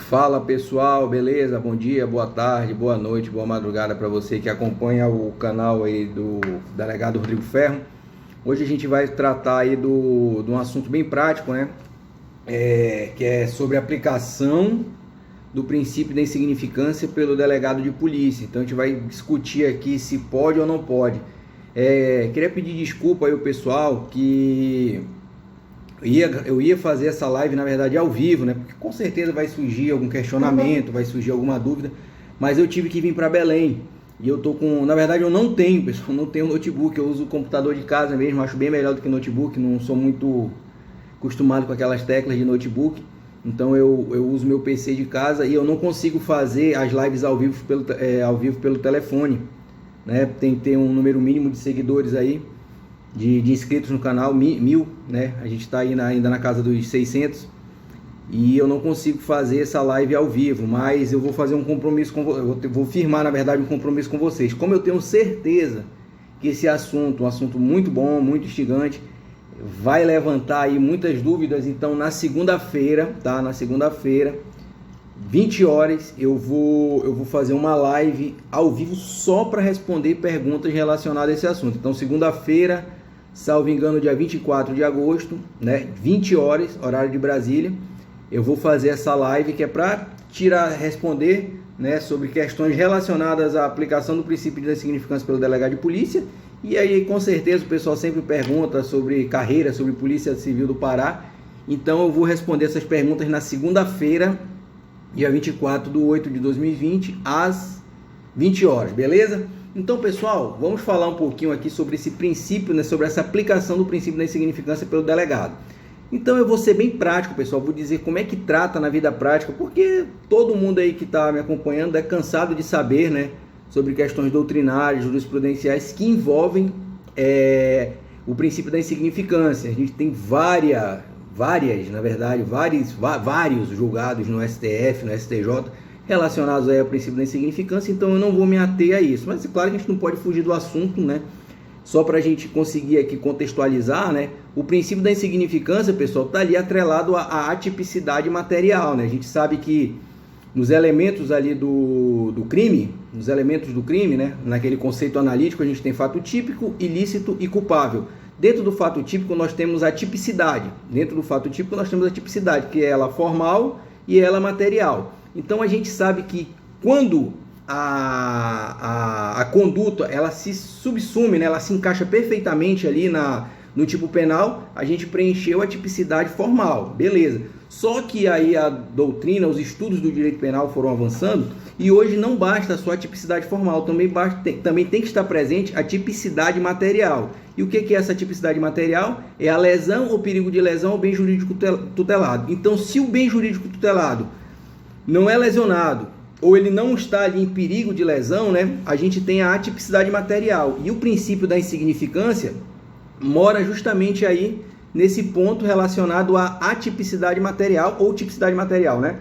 Fala pessoal, beleza? Bom dia, boa tarde, boa noite, boa madrugada para você que acompanha o canal aí do delegado Rodrigo Ferro. Hoje a gente vai tratar aí de um assunto bem prático, né? Que é sobre a aplicação do princípio da insignificância pelo delegado de polícia. Então a gente vai discutir aqui se pode ou não pode. Queria pedir desculpa aí ao pessoal que eu ia fazer essa live, na verdade, ao vivo, né? Porque com certeza vai surgir algum questionamento, vai surgir alguma dúvida, mas eu tive que vir para Belém. E eu tô com, na verdade, eu não tenho, pessoal, não tenho notebook, eu uso o computador de casa mesmo, acho bem melhor do que notebook, não sou muito acostumado com aquelas teclas de notebook. Então eu uso meu PC de casa e eu não consigo fazer as lives ao vivo pelo telefone, né? Tem que ter um número mínimo de seguidores aí, de inscritos no canal, 1000, né? A gente está aí ainda na casa dos 600 e eu não consigo fazer essa live ao vivo, mas eu vou fazer um compromisso com vocês, vou firmar, na verdade, um compromisso com vocês. Como eu tenho certeza que esse assunto, um assunto muito bom, muito instigante, vai levantar aí muitas dúvidas, então na segunda-feira, tá? Na segunda-feira, 20 horas, eu vou fazer uma live ao vivo só para responder perguntas relacionadas a esse assunto. Então, segunda-feira, salvo engano, dia 24 de agosto, né, 20 horas, horário de Brasília, eu vou fazer essa live que é para responder, né, sobre questões relacionadas à aplicação do princípio da insignificância pelo delegado de polícia. E aí, com certeza, o pessoal sempre pergunta sobre carreira, sobre Polícia Civil do Pará. Então, eu vou responder essas perguntas na segunda-feira, dia 24/8/2020, às 20 horas, beleza? Então, pessoal, vamos falar um pouquinho aqui sobre esse princípio, né, sobre essa aplicação do princípio da insignificância pelo delegado. Então, eu vou ser bem prático, pessoal, vou dizer como é que trata na vida prática, porque todo mundo aí que está me acompanhando é cansado de saber, né, sobre questões doutrinárias, jurisprudenciais que envolvem o princípio da insignificância. A gente tem vários julgados no STF, no STJ, relacionados aí ao princípio da insignificância, então eu não vou me ater a isso. Mas é claro que a gente não pode fugir do assunto, né? Só para a gente conseguir aqui contextualizar, né? O princípio da insignificância, pessoal, está ali atrelado à atipicidade material, né? A gente sabe que nos elementos ali do crime, nos elementos do crime, né? Naquele conceito analítico, a gente tem fato típico, ilícito e culpável. Dentro do fato típico, nós temos a tipicidade. Dentro do fato típico, nós temos a tipicidade, que é ela formal e ela material. Então, a gente sabe que quando a conduta ela se subsume, né, ela se encaixa perfeitamente ali no tipo penal, a gente preencheu a tipicidade formal, beleza. Só que aí a doutrina, os estudos do direito penal foram avançando e hoje não basta só a tipicidade formal, também tem que estar presente a tipicidade material. E o que é essa tipicidade material? É a lesão ou perigo de lesão ao bem jurídico tutelado. Então, se o bem jurídico tutelado não é lesionado ou ele não está ali em perigo de lesão, né, a gente tem a atipicidade material. E o princípio da insignificância mora justamente aí nesse ponto relacionado à atipicidade material ou tipicidade material, né?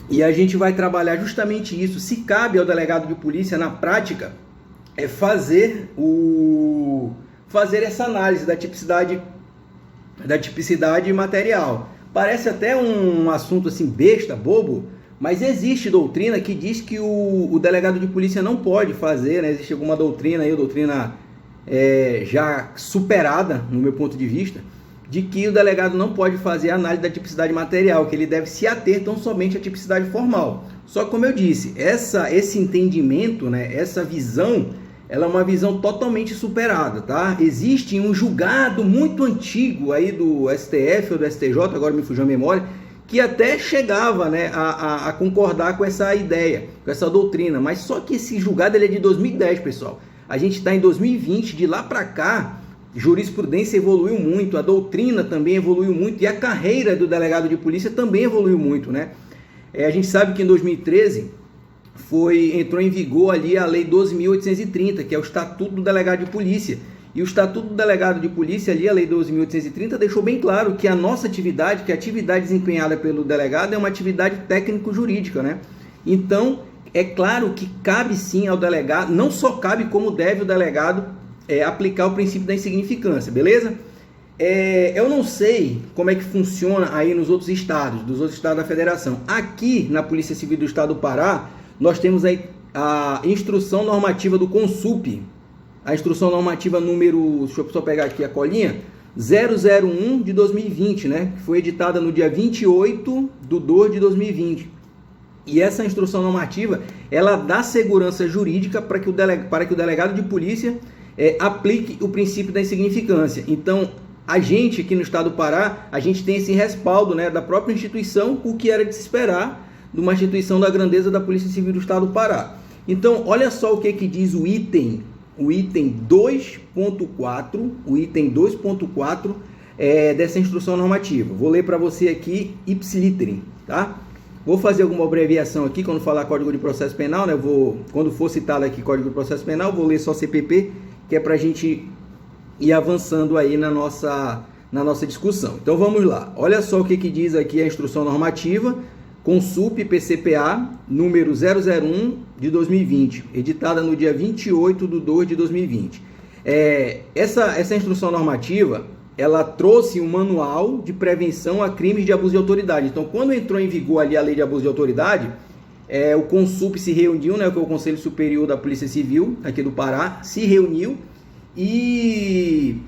E a gente vai trabalhar justamente isso. Se cabe ao delegado de polícia, na prática, fazer essa análise da tipicidade material. Parece até um assunto assim besta, bobo, mas existe doutrina que diz que o delegado de polícia não pode fazer, né? Existe alguma doutrina aí, doutrina já superada, no meu ponto de vista, de que o delegado não pode fazer a análise da tipicidade material, que ele deve se ater tão somente à tipicidade formal. Só que, como eu disse, esse entendimento, né, essa visão, ela é uma visão totalmente superada, tá? Existe um julgado muito antigo aí do STF ou do STJ, agora me fugiu a memória, que até chegava, né, a concordar com essa ideia, com essa doutrina, mas só que esse julgado ele é de 2010, pessoal. A gente está em 2020, de lá para cá, jurisprudência evoluiu muito, a doutrina também evoluiu muito e a carreira do delegado de polícia também evoluiu muito, né? A gente sabe que em 2013 entrou em vigor ali a Lei 12.830, que é o Estatuto do Delegado de Polícia. E o Estatuto do Delegado de Polícia ali, a Lei 12.830, deixou bem claro que a nossa atividade, que a atividade desempenhada pelo delegado é uma atividade técnico-jurídica, né? Então, é claro que cabe sim ao delegado, não só cabe como deve o delegado aplicar o princípio da insignificância, beleza? Eu não sei como é que funciona aí nos outros estados, dos outros estados da federação. Aqui na Polícia Civil do Estado do Pará, nós temos aí a instrução normativa do CONSUP, a instrução normativa número, deixa eu só pegar aqui a colinha, 001 de 2020, né? Que foi editada no dia 28/2 de 2020. E essa instrução normativa, ela dá segurança jurídica para que o delegado de polícia aplique o princípio da insignificância. Então, a gente aqui no estado do Pará, a gente tem esse respaldo, né, da própria instituição, o que era de se esperar de uma instituição da grandeza da Polícia Civil do Estado do Pará. Então, olha só o que diz o item 2.4, o item 2.4 dessa instrução normativa. Vou ler para você aqui, ipsiliterem, tá? Vou fazer alguma abreviação aqui, quando falar Código de Processo Penal, né? Quando for citado aqui Código de Processo Penal, vou ler só CPP, que é para a gente ir avançando aí na nossa discussão. Então vamos lá. Olha só o que diz aqui a instrução normativa, CONSUP PCPA, número 001 de 2020, editada no dia 28/2 de 2020. Essa instrução normativa, ela trouxe um manual de prevenção a crimes de abuso de autoridade. Então, quando entrou em vigor ali a lei de abuso de autoridade, o CONSUP se reuniu, né, que é o Conselho Superior da Polícia Civil aqui do Pará, se reuniu e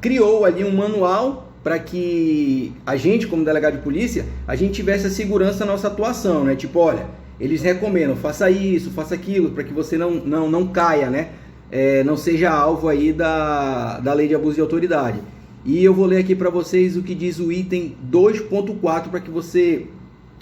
criou ali um manual para que a gente, como delegado de polícia, a gente tivesse a segurança na nossa atuação, né? Tipo, olha, eles recomendam, faça isso, faça aquilo, para que você não caia, né? Não seja alvo aí da lei de abuso de autoridade. E eu vou ler aqui para vocês o que diz o item 2.4, para que você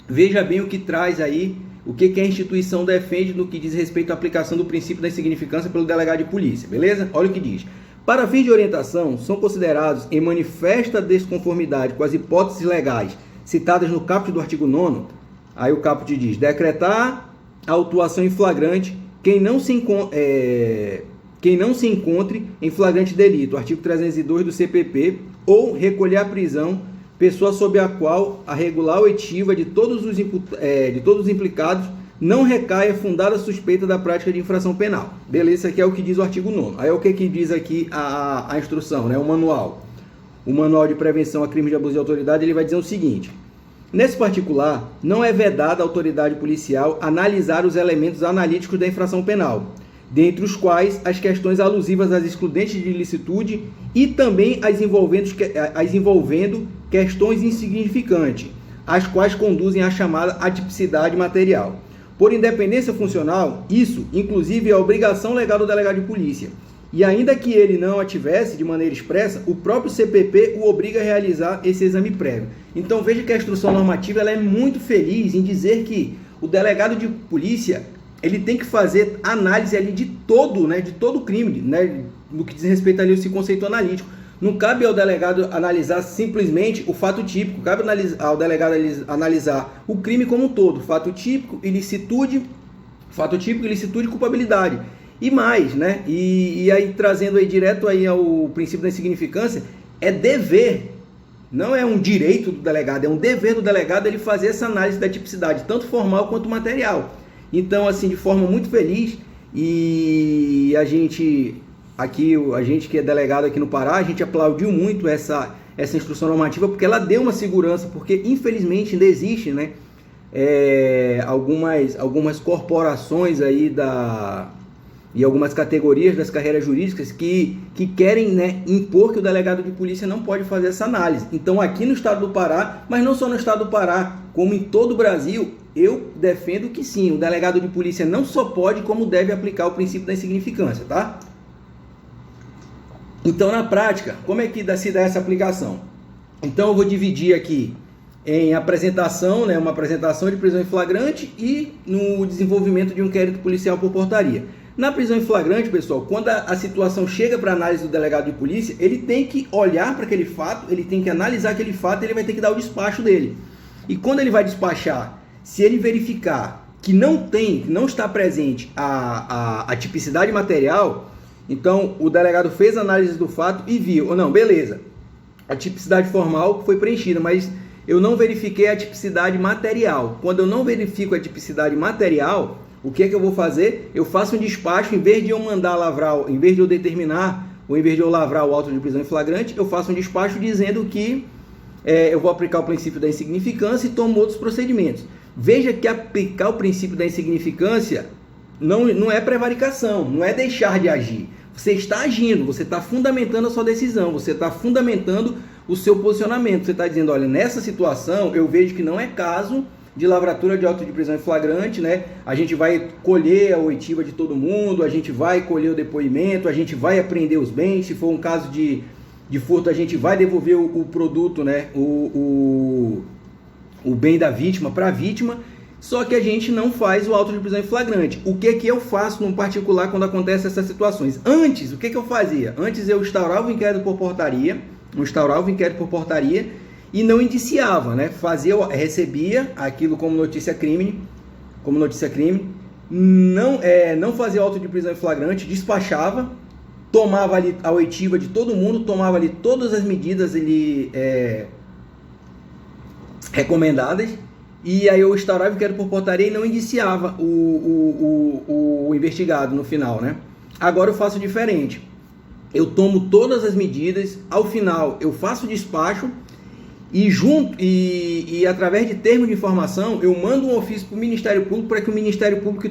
veja bem o que traz aí, o que a instituição defende no que diz respeito à aplicação do princípio da insignificância pelo delegado de polícia, beleza? Olha o que diz. Para fins de orientação, são considerados em manifesta desconformidade com as hipóteses legais citadas no caput do artigo 9º, aí o caput diz, decretar a autuação em flagrante quem não se encontre em flagrante delito, artigo 302 do CPP, ou recolher à prisão pessoa sob a qual a regular oitiva de todos os implicados não recaia fundada suspeita da prática de infração penal. Beleza, isso aqui é o que diz o artigo 9º. Aí o que diz aqui a instrução, né? O manual de prevenção a crimes de abuso de autoridade, ele vai dizer o seguinte: nesse particular, não é vedada à autoridade policial analisar os elementos analíticos da infração penal, dentre os quais as questões alusivas às excludentes de ilicitude e também as envolvendo questões insignificantes, as quais conduzem à chamada atipicidade material. Por independência funcional, isso, inclusive, é a obrigação legal do delegado de polícia. E ainda que ele não a tivesse de maneira expressa, o próprio CPP o obriga a realizar esse exame prévio. Então veja que a instrução normativa ela é muito feliz em dizer que o delegado de polícia ele tem que fazer análise ali de todo o crime, né, no que diz respeito ali ao conceito analítico. Não cabe ao delegado analisar simplesmente o fato típico, cabe ao delegado analisar o crime como um todo, fato típico, ilicitude e culpabilidade. E mais, né? E aí trazendo aí direto aí ao princípio da insignificância, é dever, não é um direito do delegado, é um dever do delegado ele fazer essa análise da tipicidade, tanto formal quanto material. Então, assim, de forma muito feliz, e a gente que é delegado aqui no Pará, a gente aplaudiu muito essa instrução normativa, porque ela deu uma segurança, porque infelizmente ainda existe, né, algumas corporações aí e algumas categorias das carreiras jurídicas que querem, né, impor que o delegado de polícia não pode fazer essa análise. Então aqui no estado do Pará, mas não só no estado do Pará, como em todo o Brasil, eu defendo que sim, o delegado de polícia não só pode, como deve aplicar o princípio da insignificância, tá? Então, na prática, como é que se dá essa aplicação? Então, eu vou dividir aqui em apresentação, né, uma apresentação de prisão em flagrante e no desenvolvimento de um inquérito policial por portaria. Na prisão em flagrante, pessoal, quando a situação chega para análise do delegado de polícia, ele tem que olhar para aquele fato, ele tem que analisar aquele fato, ele vai ter que dar o despacho dele. E quando ele vai despachar, se ele verificar que não está presente a tipicidade material, então, o delegado fez a análise do fato e viu, não, beleza, a tipicidade formal foi preenchida, mas eu não verifiquei a tipicidade material. Quando eu não verifico a tipicidade material, o que é que eu vou fazer? Eu faço um despacho, em vez de eu mandar lavrar, em vez de eu determinar ou em vez de eu lavrar o auto de prisão em flagrante, eu faço um despacho dizendo que eu vou aplicar o princípio da insignificância e tomo outros procedimentos. Veja que aplicar o princípio da insignificância não é prevaricação, não é deixar de agir. Você está agindo, você está fundamentando a sua decisão, você está fundamentando o seu posicionamento. Você está dizendo, olha, nessa situação eu vejo que não é caso de lavratura de auto de prisão em flagrante, né? A gente vai colher a oitiva de todo mundo, a gente vai colher o depoimento, a gente vai apreender os bens, se for um caso de furto, a gente vai devolver o produto, né? O bem da vítima para a vítima, só que a gente não faz o auto de prisão em flagrante. O que eu faço no particular quando acontecem essas situações? Antes, o que eu fazia? Antes eu instaurava o inquérito por portaria, e não indiciava, né? Recebia aquilo como notícia crime, não fazia auto de prisão em flagrante, despachava, tomava ali a oitiva de todo mundo, tomava ali todas as medidas recomendadas, e aí eu instaurava o inquérito por portaria e não indiciava o investigado no final, né? Agora eu faço diferente. Eu tomo todas as medidas, ao final eu faço o despacho e através de termos de informação eu mando um ofício para o Ministério Público para que o Ministério Público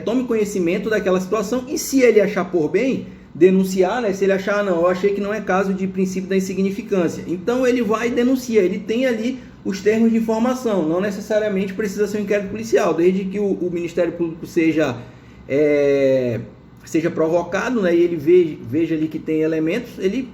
tome conhecimento daquela situação e, se ele achar por bem, denunciar, né? Se ele achar, não, eu achei que não é caso de princípio da insignificância, então ele vai e denuncia, ele tem ali os termos de informação, não necessariamente precisa ser um inquérito policial, desde que o Ministério Público seja provocado, né, e ele veja ali que tem elementos, ele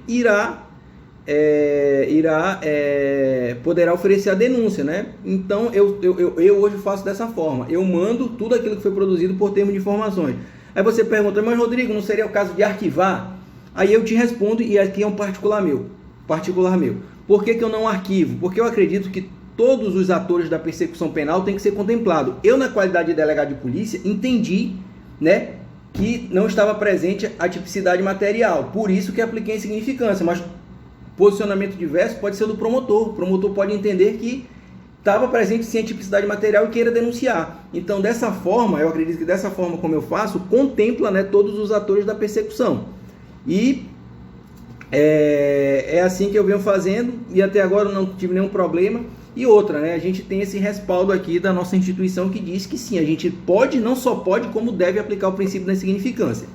poderá oferecer a denúncia, né? Então eu hoje faço dessa forma, eu mando tudo aquilo que foi produzido por termos de informações. Aí você pergunta, mas Rodrigo, não seria o caso de arquivar? Aí eu te respondo, e aqui é um particular meu. Por que eu não arquivo? Porque eu acredito que todos os atores da persecução penal têm que ser contemplados. Eu, na qualidade de delegado de polícia, entendi, né, que não estava presente a tipicidade material, por isso que apliquei a insignificância, mas posicionamento diverso pode ser do promotor. O promotor pode entender que estava presente sim a tipicidade material e queira denunciar. Então, dessa forma, eu acredito que dessa forma como eu faço, contempla, né, todos os atores da persecução. E é assim que eu venho fazendo, e até agora eu não tive nenhum problema. E outra, né, a gente tem esse respaldo aqui da nossa instituição que diz que sim, a gente pode, não só pode, como deve aplicar o princípio da insignificância.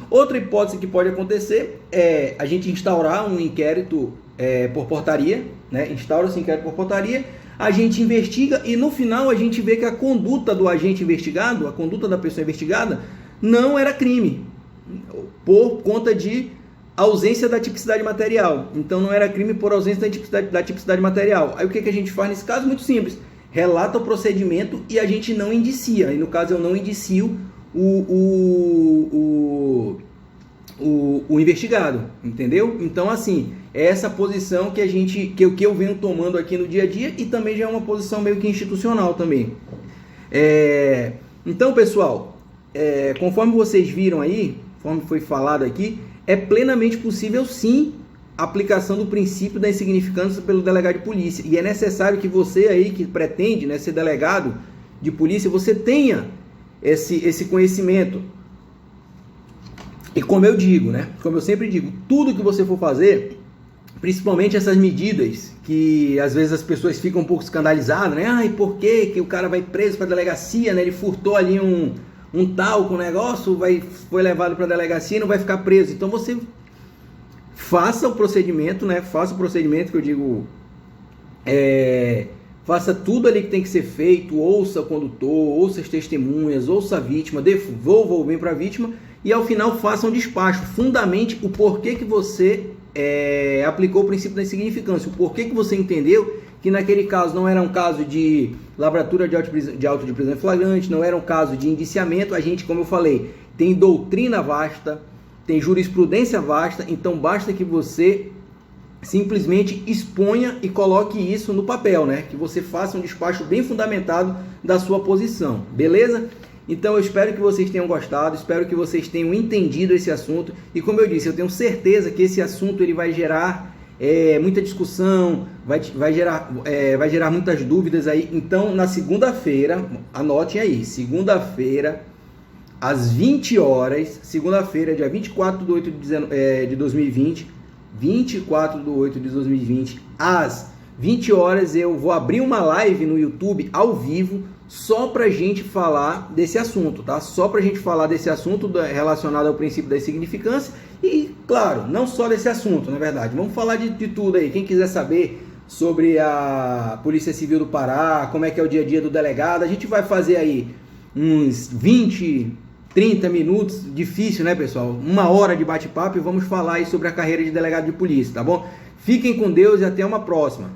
Outra hipótese que pode acontecer é a gente instaurar um inquérito por portaria, né? Instaura-se inquérito por portaria, a gente investiga e no final a gente vê que a conduta do agente investigado, a conduta da pessoa investigada, não era crime, por conta de ausência da tipicidade material. Então não era crime por ausência da tipicidade material. Aí o que a gente faz nesse caso? Muito simples. Relata o procedimento e a gente não indicia. E no caso eu não indicio o investigado, entendeu? Então assim, é essa posição que eu venho tomando aqui no dia a dia, e também já é uma posição meio que institucional também. Então, pessoal, conforme vocês viram aí, conforme foi falado aqui, é plenamente possível sim a aplicação do princípio da insignificância pelo delegado de polícia, e é necessário que você aí que pretende, né, ser delegado de polícia, você tenha esse conhecimento. E como eu digo, né, como eu sempre digo, tudo que você for fazer, principalmente essas medidas que às vezes as pessoas ficam um pouco escandalizadas, né? Ai, por que o cara vai preso para a delegacia, né? Ele furtou ali um talco, um negócio, foi levado para a delegacia e não vai ficar preso. Então você faça o procedimento, né? Faça o procedimento que eu digo, faça tudo ali que tem que ser feito, ouça o condutor, ouça as testemunhas, ouça a vítima, devolva o bem para a vítima e ao final faça um despacho, fundamente o porquê que você aplicou o princípio da insignificância, o porquê que você entendeu que naquele caso não era um caso de lavratura de auto de prisão em flagrante, não era um caso de indiciamento. A gente, como eu falei, tem doutrina vasta, tem jurisprudência vasta, então basta que você simplesmente exponha e coloque isso no papel, né? Que você faça um despacho bem fundamentado da sua posição, beleza? Então eu espero que vocês tenham gostado, espero que vocês tenham entendido esse assunto, e como eu disse, eu tenho certeza que esse assunto ele vai gerar muita discussão, vai gerar muitas dúvidas aí. Então na segunda-feira, anotem aí, segunda-feira às 20 horas, segunda-feira, dia 24 de 8 de 2020, 24 de 8 de 2020, às 20 horas eu vou abrir uma live no YouTube ao vivo só pra gente falar desse assunto, tá? Só pra gente falar desse assunto relacionado ao princípio da insignificância e, claro, não só desse assunto, na verdade. Vamos falar de tudo aí. Quem quiser saber sobre a Polícia Civil do Pará, como é que é o dia a dia do delegado, a gente vai fazer aí uns 20, 30 minutos, difícil, né, pessoal? 1 hora de bate-papo e vamos falar aí sobre a carreira de delegado de polícia, tá bom? Fiquem com Deus e até uma próxima.